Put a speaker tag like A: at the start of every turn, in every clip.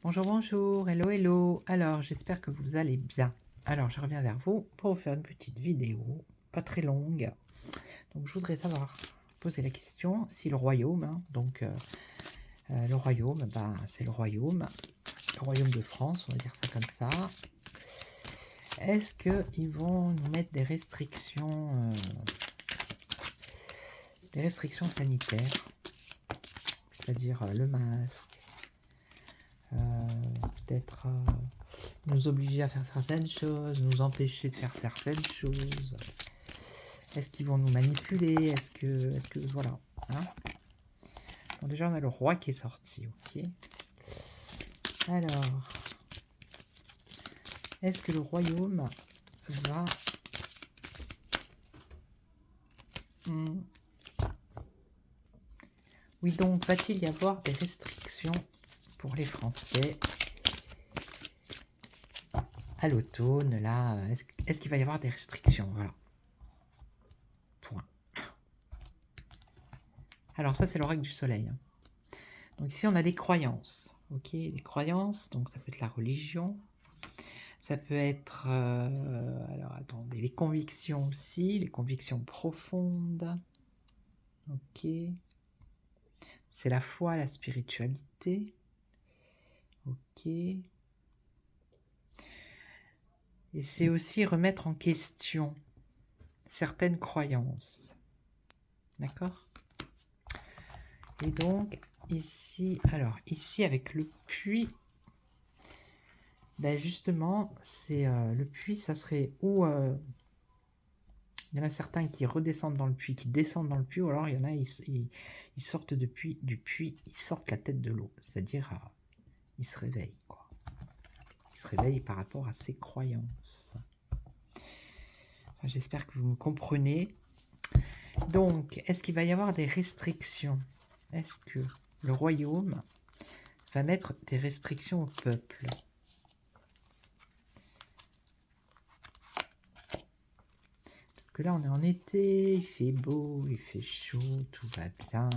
A: Bonjour, bonjour, hello, hello. Alors, j'espère que vous allez bien. Alors, je reviens vers vous pour vous faire une petite vidéo, pas très longue. Donc, je voudrais savoir, poser la question, si le royaume, le royaume, c'est le royaume de France, on va dire ça comme ça. Est-ce qu'ils vont nous mettre des restrictions sanitaires, c'est-à-dire le masque, peut-être nous obliger à faire certaines choses, nous empêcher de faire certaines choses. Est-ce qu'ils vont nous manipuler? Est-ce que voilà. Hein, bon, déjà, on a le roi qui est sorti, ok. Alors, est-ce que le royaume va... Oui, donc, va-t-il y avoir des restrictions pour les Français à l'automne, là? Est-ce qu'il va y avoir des restrictions? Voilà. Point. Alors, ça, c'est l'oracle du soleil. Hein. Donc, ici, on a des croyances. Ok, les croyances, donc ça peut être la religion. Ça peut être, alors attendez, les convictions aussi, les convictions profondes. Ok. C'est la foi, la spiritualité. Ok. Et c'est aussi remettre en question certaines croyances. D'accord? Et donc, ici, alors, ici avec le puits, ben justement, c'est le puits, ça serait où il y en a certains qui redescendent dans le puits, qui descendent dans le puits, ou alors il y en a, ils sortent du puits, ils sortent la tête de l'eau. C'est-à-dire, ils se réveillent, quoi. Ils se réveillent par rapport à ses croyances. Enfin, j'espère que vous me comprenez. Donc, est-ce qu'il va y avoir des restrictions? Est-ce que le royaume va mettre des restrictions au peuple? Parce que là, on est en été, il fait beau, il fait chaud, tout va bien.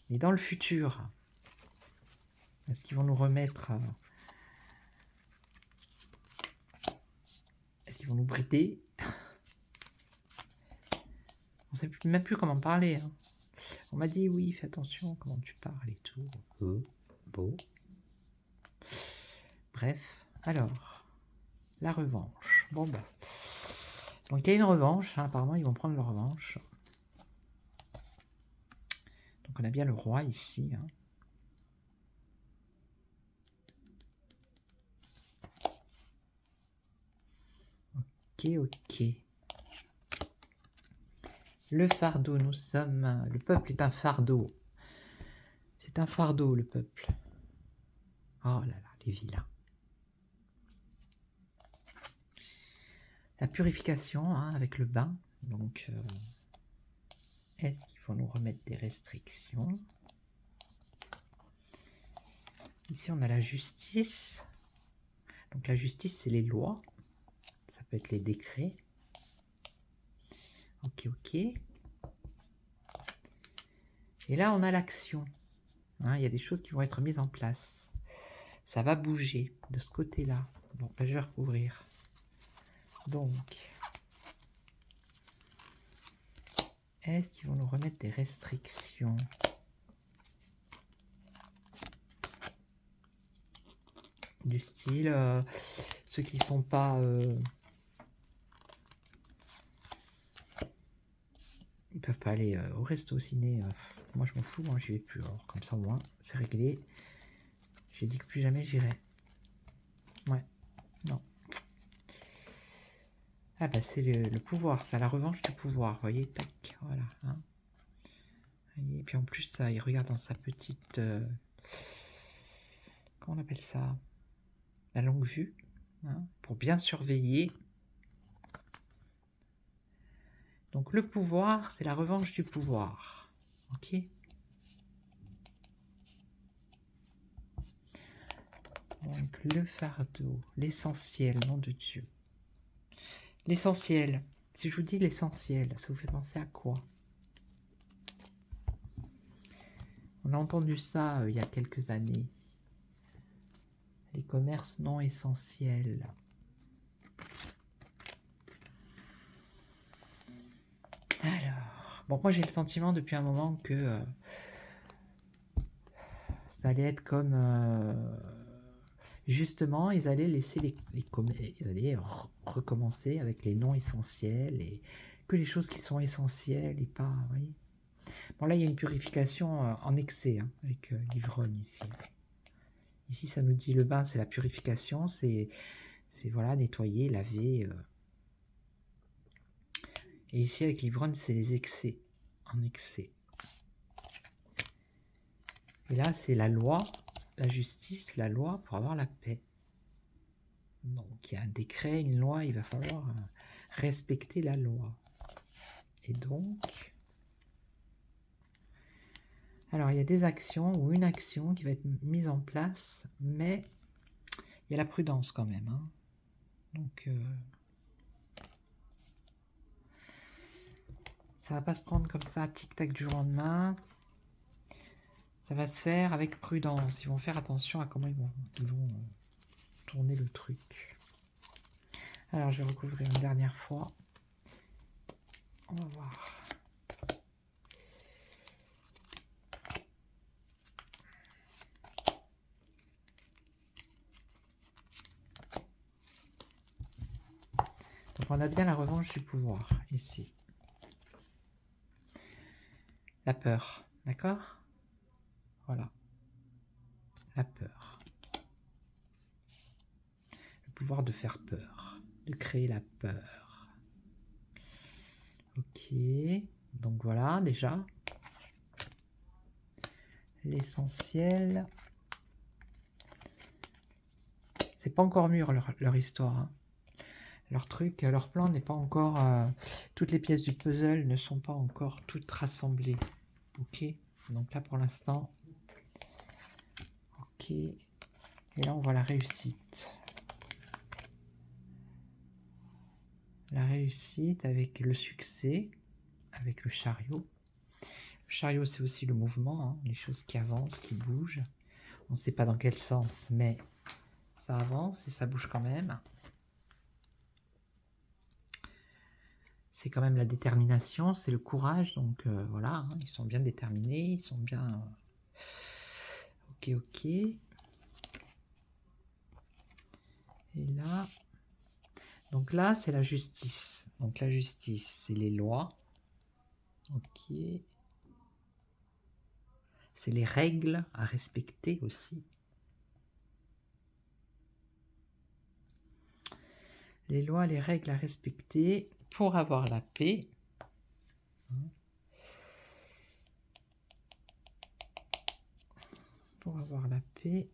A: Mais dans le futur, est-ce qu'ils vont nous remettre... Est-ce qu'ils vont nous prêter? On ne sait même plus comment parler. Hein. On m'a dit, oui, fais attention comment tu parles et tout. Beau. Bref, alors, la revanche. Bon, bah. Donc, il y a une revanche. Hein, apparemment, ils vont prendre leur revanche. Donc, on a bien le roi ici. Hein. Ok. Le fardeau, nous sommes... Le peuple est un fardeau. C'est un fardeau, le peuple. Oh là là, les vilains. La purification, hein, avec le bain. Donc, est-ce qu'il faut nous remettre des restrictions? Ici, on a la justice. Donc, la justice, c'est les lois. Ça peut être les décrets. Ok. Et là, on a l'action. Hein, il y a des choses qui vont être mises en place. Ça va bouger de ce côté-là. Bon, ben, je vais recouvrir. Donc, est-ce qu'ils vont nous remettre des restrictions? Du style, ceux qui sont pas... ils peuvent pas aller au resto, au ciné. Moi, je m'en fous, moi, j'y vais plus. Alors, comme ça, au moins, c'est réglé. J'ai dit que plus jamais j'irai. Ouais, non. Ah bah, c'est le pouvoir, c'est la revanche du pouvoir, vous voyez, tac, voilà. Hein. Et puis en plus, ça, il regarde dans sa petite... comment on appelle ça? La longue vue, hein, pour bien surveiller. Donc le pouvoir, c'est la revanche du pouvoir. Ok? Donc le fardeau, l'essentiel, nom de Dieu. L'essentiel. Si je vous dis l'essentiel, ça vous fait penser à quoi? On a entendu ça il y a quelques années. Les commerces non essentiels. Alors, bon, moi j'ai le sentiment depuis un moment que ça allait être comme justement, ils allaient laisser ils allaient recommencer avec les non essentiels et que les choses qui sont essentielles et pas, vous voyez. Bon là il y a une purification en excès hein, avec l'ivrogne ici. Ici ça nous dit le bain c'est la purification, c'est voilà nettoyer, laver. Et ici avec l'ivrogne c'est les excès, en excès. Et là c'est la loi, la justice, la loi pour avoir la paix. Donc il y a un décret, une loi, il va falloir respecter la loi. Et donc, alors il y a des actions ou une action qui va être mise en place, mais il y a la prudence quand même. Hein. Donc ça va pas se prendre comme ça, tic-tac du jour au lendemain. Ça va se faire avec prudence. Ils vont faire attention à comment ils vont tourner le truc. Alors je vais recouvrir une dernière fois. On va voir. Donc on a bien la revanche du pouvoir ici. La peur, d'accord? Voilà. La peur. Le pouvoir de faire peur, de créer la peur. Ok, donc voilà déjà. L'essentiel. C'est pas encore mûr leur histoire. Hein. Leur truc, leur plan n'est pas encore... toutes les pièces du puzzle ne sont pas encore toutes rassemblées. Ok, donc là pour l'instant... Ok, et là on voit la réussite. La réussite avec le succès, avec le chariot. Le chariot c'est aussi le mouvement, hein, les choses qui avancent, qui bougent. On ne sait pas dans quel sens, mais ça avance et ça bouge quand même. C'est quand même la détermination, c'est le courage, donc voilà, hein, ils sont bien déterminés, ils sont bien... Ok, ok. Et là... Donc là, c'est la justice. Donc la justice, c'est les lois. Ok. C'est les règles à respecter aussi. Les lois, les règles à respecter pour avoir la paix. Pour avoir la paix.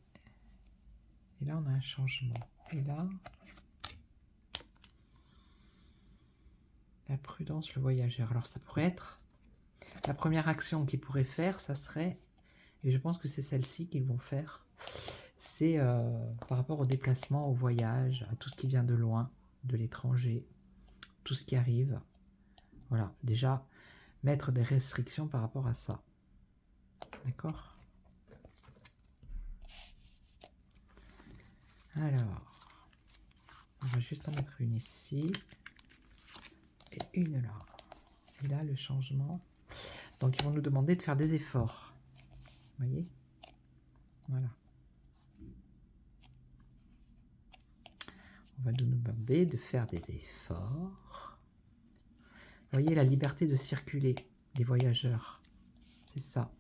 A: Et là, on a un changement. Et là, la prudence, le voyageur. Alors, ça pourrait être... La première action qu'ils pourraient faire, ça serait... Et je pense que c'est celle-ci qu'ils vont faire. C'est par rapport au déplacement, au voyage, à tout ce qui vient de loin, de l'étranger, tout ce qui arrive. Voilà, déjà, mettre des restrictions par rapport à ça. D'accord ? Alors, on va juste en mettre une ici et une là. Et là, le changement. Donc, ils vont nous demander de faire des efforts. Vous voyez ? Voilà. On va nous demander de faire des efforts. Vous voyez la liberté de circuler des voyageurs. C'est ça.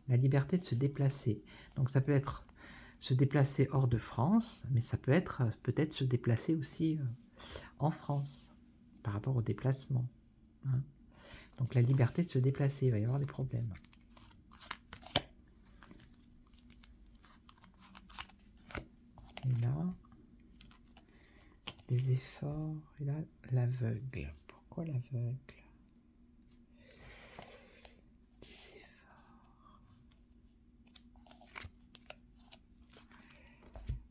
A: La liberté de se déplacer. Donc ça peut être se déplacer hors de France, mais ça peut être peut-être se déplacer aussi en France par rapport au déplacement. Hein. Donc la liberté de se déplacer, il va y avoir des problèmes. Et là, des efforts. Et là, l'aveugle. Pourquoi l'aveugle?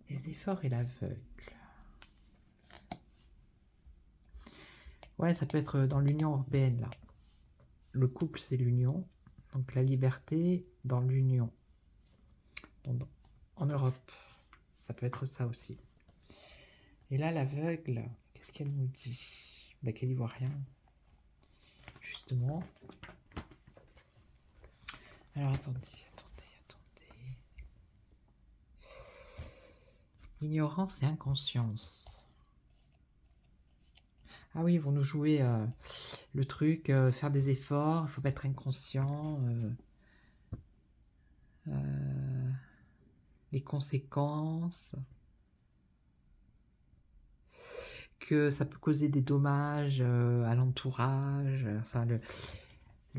A: Les efforts et l'aveugle. Ouais, ça peut être dans l'Union européenne, là. Le couple, c'est l'union. Donc la liberté dans l'union. en Europe. Ça peut être ça aussi. Et là, l'aveugle, qu'est-ce qu'elle nous dit? Bah, qu'elle n'y voit rien. Justement. Alors, attendez. Ignorance et inconscience. Ah oui, ils vont nous jouer le truc, faire des efforts, il ne faut pas être inconscient. Les conséquences. Que ça peut causer des dommages à l'entourage. Enfin, le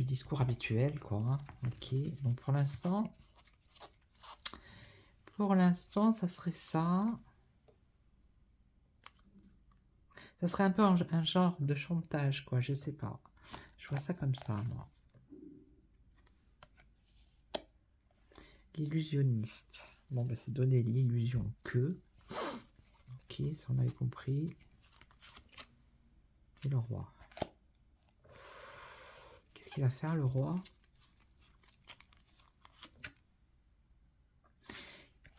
A: discours habituel, quoi. Hein. Ok, donc pour l'instant, ça serait ça. Ça serait un peu un genre de chantage, quoi, je sais pas. Je vois ça comme ça, moi. L'illusionniste. Bon, bah, c'est donner l'illusion que. Ok, ça on avait compris. Et le roi. Qu'est-ce qu'il va faire, le roi?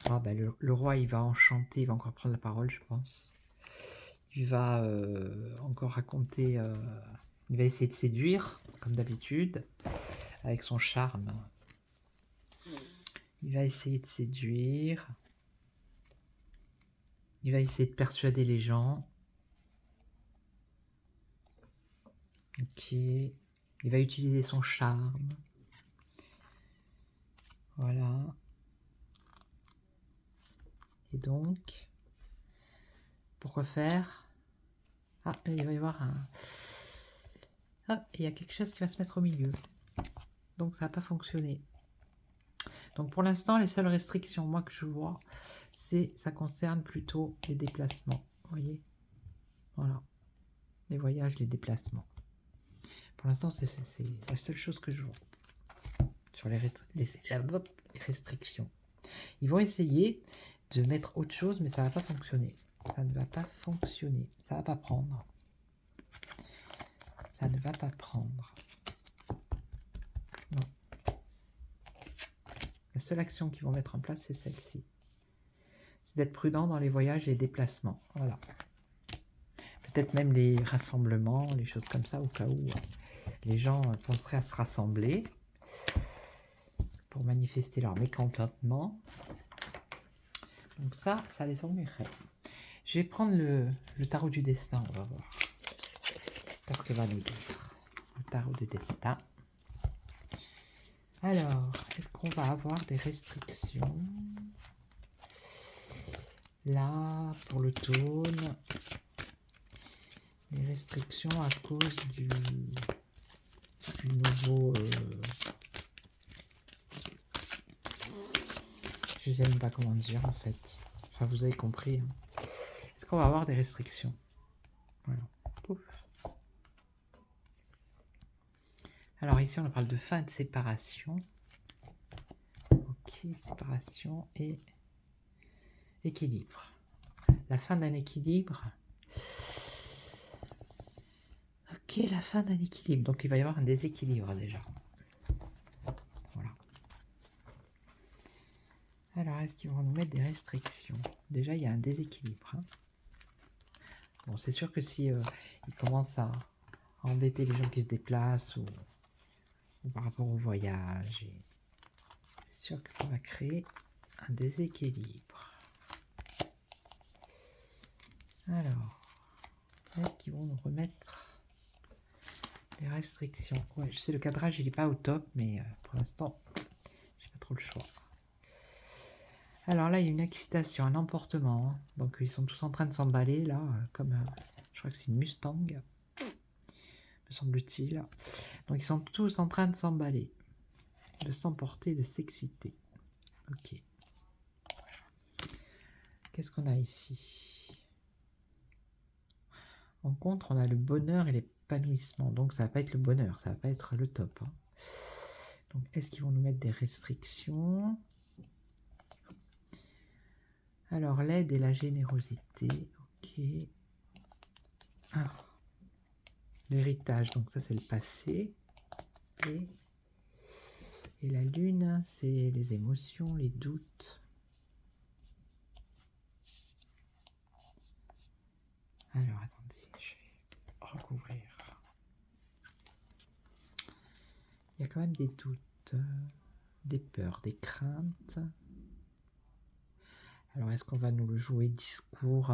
A: Ah, bah, le roi, il va enchanter, il va encore prendre la parole, je pense. Il va encore raconter... il va essayer de séduire, comme d'habitude, avec son charme. Il va essayer de séduire. Il va essayer de persuader les gens. Ok. Il va utiliser son charme. Voilà. Et donc, pourquoi faire? Ah, il va y avoir un... Ah, il y a quelque chose qui va se mettre au milieu. Donc ça va pas fonctionner. Donc pour l'instant, les seules restrictions, moi, que je vois, ça concerne plutôt les déplacements. Vous voyez? Voilà. Les voyages, les déplacements. Pour l'instant, c'est la seule chose que je vois. Sur les restrictions. Ils vont essayer de mettre autre chose, mais ça ne va pas fonctionner. Ça ne va pas fonctionner. Ça ne va pas prendre. Ça ne va pas prendre. Non. La seule action qu'ils vont mettre en place, c'est celle-ci. C'est d'être prudent dans les voyages et les déplacements. Voilà. Peut-être même les rassemblements, les choses comme ça, au cas où les gens penseraient à se rassembler pour manifester leur mécontentement. Donc ça les ennuierait. Je vais prendre le tarot du destin, on va voir. Qu'est-ce que va nous dire le tarot du destin? Alors, est-ce qu'on va avoir des restrictions? Là, pour le taune, les restrictions à cause du nouveau... je ne sais même pas comment dire en fait. Enfin, vous avez compris. Hein. Est-ce qu'on va avoir des restrictions? Voilà. Pouf. Alors ici, on parle de fin de séparation. Ok, séparation et équilibre. La fin d'un équilibre. Ok, la fin d'un équilibre. Donc il va y avoir un déséquilibre déjà. Voilà. Alors, est-ce qu'ils vont nous mettre des restrictions? Déjà, il y a un déséquilibre. Hein. Bon, c'est sûr que si ils commencent à embêter les gens qui se déplacent ou par rapport au voyage, c'est sûr que ça va créer un déséquilibre. Alors, est-ce qu'ils vont nous remettre des restrictions? Ouais, je sais, le cadrage, il n'est pas au top, mais pour l'instant, j'ai pas trop le choix. Alors là, il y a une excitation, un emportement. Hein. Donc, ils sont tous en train de s'emballer, là, comme, je crois que c'est une Mustang, me semble-t-il. Donc, ils sont tous en train de s'emballer, de s'emporter, de s'exciter. Ok. Qu'est-ce qu'on a ici? En contre, on a le bonheur et l'épanouissement. Donc, ça va pas être le bonheur, ça va pas être le top. Hein. Donc, est-ce qu'ils vont nous mettre des restrictions? Alors, l'aide et la générosité. Ok. Ah. L'héritage, donc ça, c'est le passé. Et la lune, c'est les émotions, les doutes. Alors, attendez, je vais recouvrir. Il y a quand même des doutes, des peurs, des craintes. Alors, est-ce qu'on va nous le jouer discours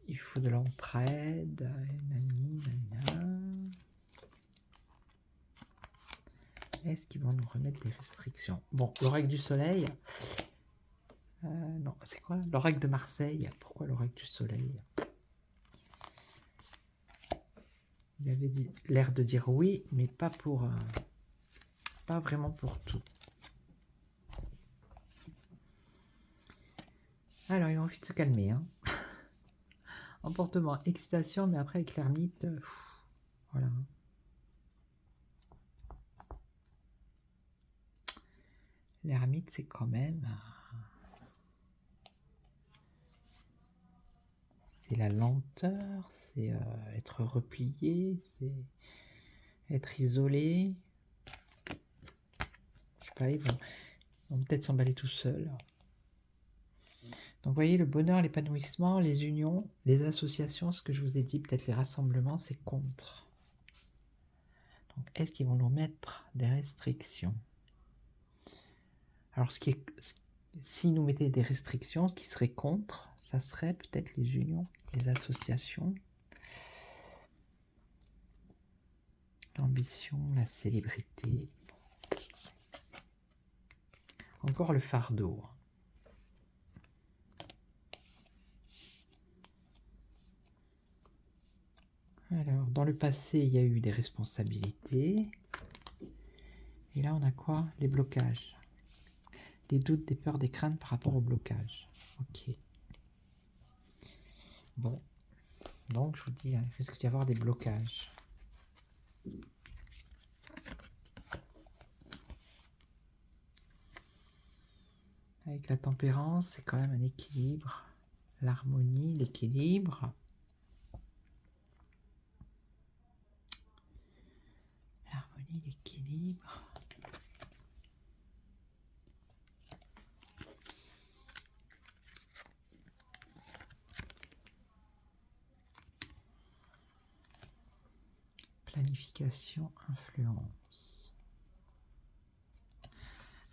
A: il faut de l'entraide, nani, nana. Est-ce qu'ils vont nous remettre des restrictions? Bon, l'oracle du soleil. Non, c'est quoi? L'oracle de Marseille. Pourquoi l'oracle du soleil? Il avait l'air de dire oui, mais pas pour, pas vraiment pour tout. Alors, il a envie de se calmer. Hein. Emportement, excitation, mais après avec l'ermite, voilà. L'ermite, c'est quand même... c'est la lenteur, c'est être replié, c'est être isolé. Je sais pas, ils vont peut-être s'emballer tout seuls. Donc vous voyez, le bonheur, l'épanouissement, les unions, les associations, ce que je vous ai dit, peut-être les rassemblements, c'est contre. Donc est-ce qu'ils vont nous mettre des restrictions? Alors s'ils nous mettaient des restrictions, ce qui serait contre, ça serait peut-être les unions, les associations. L'ambition, la célébrité. Encore le fardeau. Alors, dans le passé, il y a eu des responsabilités. Et là, on a quoi? Les blocages. Des doutes, des peurs, des craintes par rapport au blocage. Ok. Bon. Donc, je vous dis, il risque d'y avoir des blocages. Avec la tempérance, c'est quand même un équilibre. L'harmonie, l'équilibre. L'harmonie, l'équilibre. Planification, influence.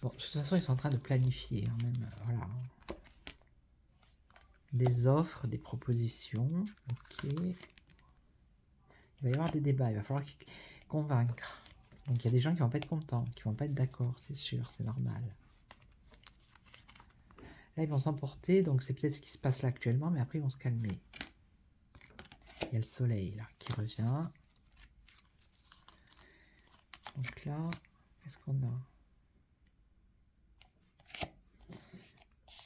A: Bon, de toute façon, ils sont en train de planifier, hein, même, voilà. Des offres, des propositions, ok. Il va y avoir des débats, il va falloir convaincre. Donc il y a des gens qui vont pas être contents, qui vont pas être d'accord, c'est sûr, c'est normal. Là, ils vont s'emporter, donc c'est peut-être ce qui se passe là actuellement, mais après, ils vont se calmer. Il y a le soleil, là, qui revient. Donc là, qu'est-ce qu'on a?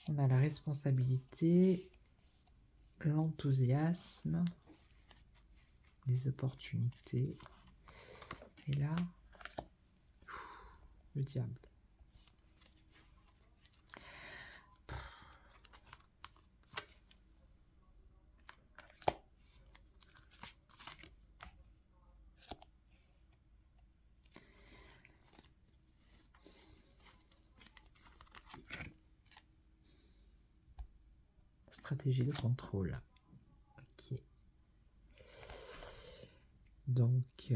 A: On a la responsabilité, l'enthousiasme, les opportunités. Et là, le diable. Stratégie de contrôle. Ok. Donc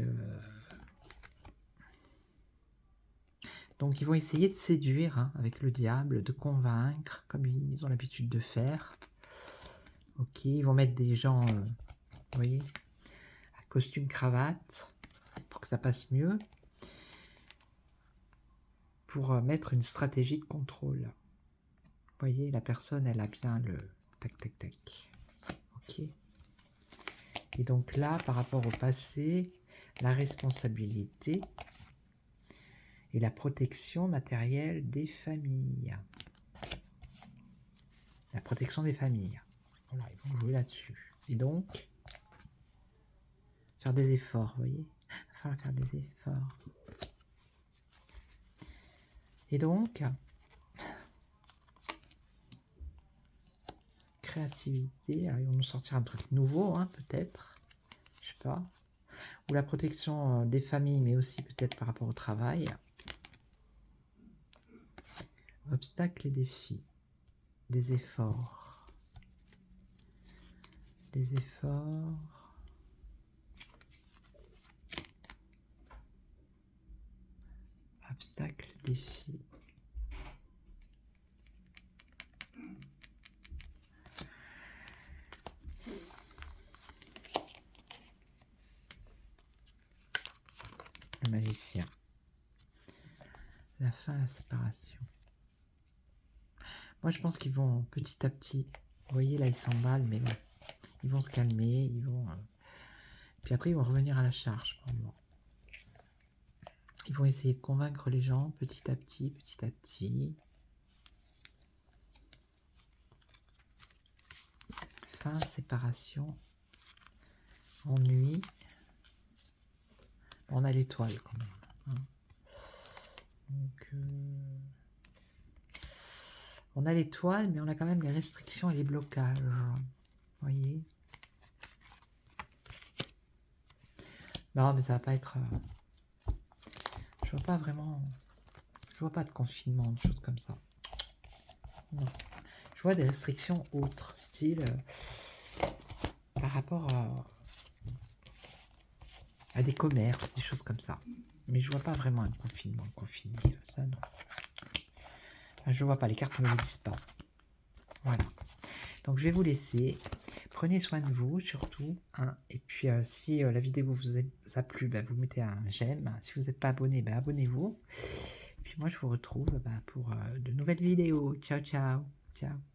A: ils vont essayer de séduire hein, avec le diable, de convaincre, comme ils ont l'habitude de faire. Ok, ils vont mettre des gens, vous voyez, à costume cravate, pour que ça passe mieux, pour mettre une stratégie de contrôle. Vous voyez, la personne, elle a bien le tac, tac, tac. Ok. Et donc là, par rapport au passé, la responsabilité et la protection matérielle des familles. La protection des familles. Voilà, ils vont jouer là-dessus. Et donc, faire des efforts, vous voyez. Il va falloir faire des efforts. Et donc, créativité. Alors, ils vont nous sortir un truc nouveau, hein, peut-être. Je sais pas. Ou la protection des familles, mais aussi peut-être par rapport au travail. Obstacles et défis. Des efforts. des efforts. Obstacle, défi. Le magicien. La fin, la séparation. Moi, je pense qu'ils vont petit à petit. Vous voyez, là, ils s'emballent, mais bon, ils vont se calmer. Ils vont. Puis après, ils vont revenir à la charge. Ils vont essayer de convaincre les gens petit à petit, petit à petit. Fin, séparation, ennui. On a l'étoile quand même. Hein. Donc, on a l'étoile, mais on a quand même les restrictions et les blocages. Vous voyez? Non, mais ça va pas être... je vois pas vraiment... Je vois pas de confinement, de choses comme ça. Non. Je vois des restrictions autres, style... par rapport à des commerces, des choses comme ça. Mais je vois pas vraiment un confinement, confiné, ça non. Enfin, je vois pas, les cartes ne me le disent pas. Voilà. Donc je vais vous laisser. Prenez soin de vous surtout. Hein. Et puis si la vidéo vous a plu, bah, vous mettez un j'aime. Si vous n'êtes pas abonné, bah, abonnez-vous. Et puis moi je vous retrouve pour de nouvelles vidéos. Ciao, ciao. Ciao.